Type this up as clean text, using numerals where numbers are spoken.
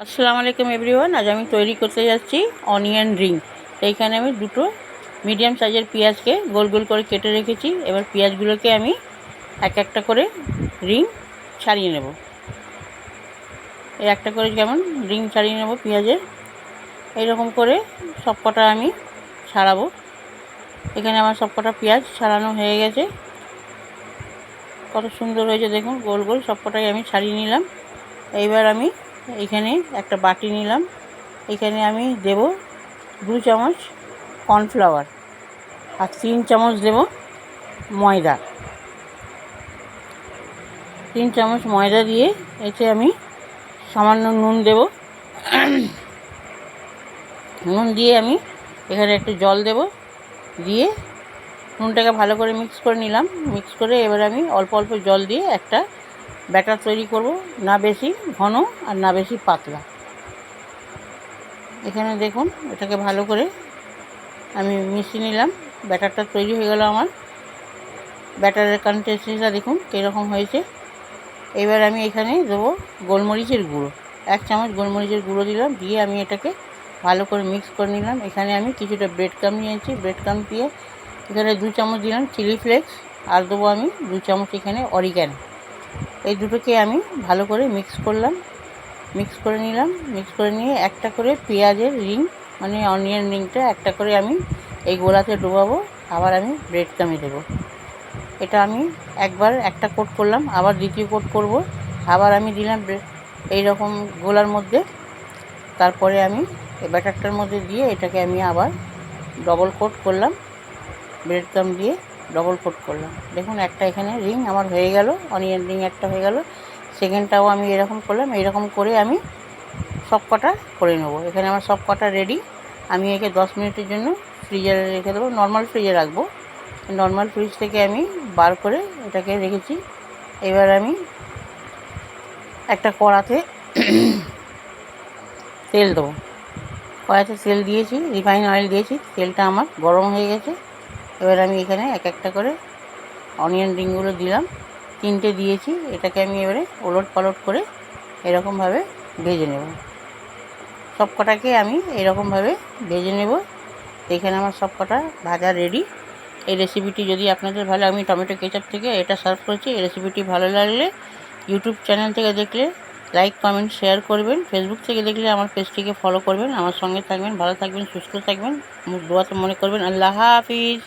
আসসালামু আলাইকুম এভরিওয়ান। আজ আমি তৈরি করতে যাচ্ছি অনিয়ন রিং। এইখানে আমি দুটো মিডিয়াম সাইজের পেঁয়াজকে গোল গোল করে কেটে রেখেছি। এবার পেঁয়াজগুলোকে আমি এক একটা করে রিং ছাড়িয়ে নেব। এই একটা করে যেমন রিং ছাড়িয়ে নেব পেঁয়াজের, এইরকম করে সবকটা আমি ছাড়াবো। এখানে আমার সবকটা পেঁয়াজ ছাড়ানো হয়ে গেছে। কত সুন্দর হয়েছে দেখুন, গোল গোল সবকটাই আমি ছাড়িয়ে নিলাম। এইবার আমি এইখানে একটা বাটি নিলাম। এখানে আমি দেব 2 চামচ কর্নফ্লাওয়ার আর 3 চামচ দেব ময়দা। 3 চামচ ময়দা দিয়ে এতে আমি সামান্য নুন দেব। নুন দিয়ে আমি এখানে একটু জল দেব, দিয়ে নুনটাকে ভালো করে মিক্স করে নিলাম। মিক্স করে এবার আমি অল্প অল্প জল দিয়ে একটা ব্যাটার তৈরি করব, না বেশি ঘন আর না বেশি পাতলা। এখানে দেখুন এটাকে ভালো করে আমি মিশিয়ে নিলাম। ব্যাটারটা তৈরি হয়ে গেল আমার। ব্যাটারের কনসিস্টেন্সিটা দেখুন কীরকম হয়েছে। এবার আমি এখানে দেবো গোলমরিচের গুঁড়ো, 1 চামচ গোলমরিচের গুঁড়ো দিলাম। দিয়ে আমি এটাকে ভালো করে মিক্স করে নিলাম। এখানে আমি কিছুটা ব্রেড ক্রাম্ব নিয়েছি। ব্রেড ক্রাম্ব দিয়ে এখানে 2 চামচ দিলাম চিলি ফ্লেক্স, আর দেবো আমি 2 চামচ এখানে অরিগ্যানো। এই দুটোকে আমি ভালো করে মিক্স করলাম, মিক্স করে নিলাম। মিক্স করে নিয়ে একটা করে পেঁয়াজের রিং মানে অনিয়ন রিংটা একটা করে আমি এই গোলাতে ডোবাবো। আবার আমি ব্রেড ক্রাম্ব দেবো। এটা আমি একবার একটা কোট করলাম, আবার দ্বিতীয় কোট করব। আবার আমি দিলাম এই রকম গোলার মধ্যে। তারপরে আমি এই ব্যাটারটার মধ্যে দিয়ে এটাকে আমি আবার ডবল কোট করলাম, ব্রেড ক্রাম্ব দিয়ে ডবল কোট করলাম। দেখুন একটা এখানে রিং আমার হয়ে গেল, অনিয়ন রিং একটা হয়ে গেল। সেকেন্ডটাও আমি এরকম করলাম। এরকম করে আমি সব কটা করে নেব। এখানে আমার সব কটা রেডি। আমি একে 10 মিনিটের জন্য ফ্রিজারে রেখে দেবো। নর্মাল ফ্রিজে রাখবো। নর্মাল ফ্রিজ থেকে আমি বার করে এটাকে রেখেছি। এবার আমি একটা কড়াতে তেল দেবো। কড়াতে তেল দিয়েছি, রিফাইন অয়েল দিয়েছি। তেলটা আমার গরম হয়ে গেছে। এবার আমি এখানে এক একটা করে অনিয়ন রিংগুলো দিলাম। 3টে দিয়েছি। এটাকে আমি এবারে ওলট পালট করে এরকমভাবে ভেজে নেব। সব কটাকে আমি এরকমভাবে ভেজে নেব। এখানে আমার সব কটা ভাজা রেডি। এই রেসিপিটি যদি আপনাদের ভালো, আমি টমেটো কেচাপ থেকে এটা সার্ভ করেছি। এই রেসিপিটি ভালো লাগলে ইউটিউব চ্যানেল থেকে দেখলে লাইক কমেন্ট শেয়ার করবেন। ফেসবুক থেকে দেখলে আমার পেজটিকে ফলো করবেন। আমার সঙ্গে থাকবেন, ভালো থাকবেন, সুস্থ থাকবেন, দোয়াতে মনে করবেন। আল্লাহ হাফিজ।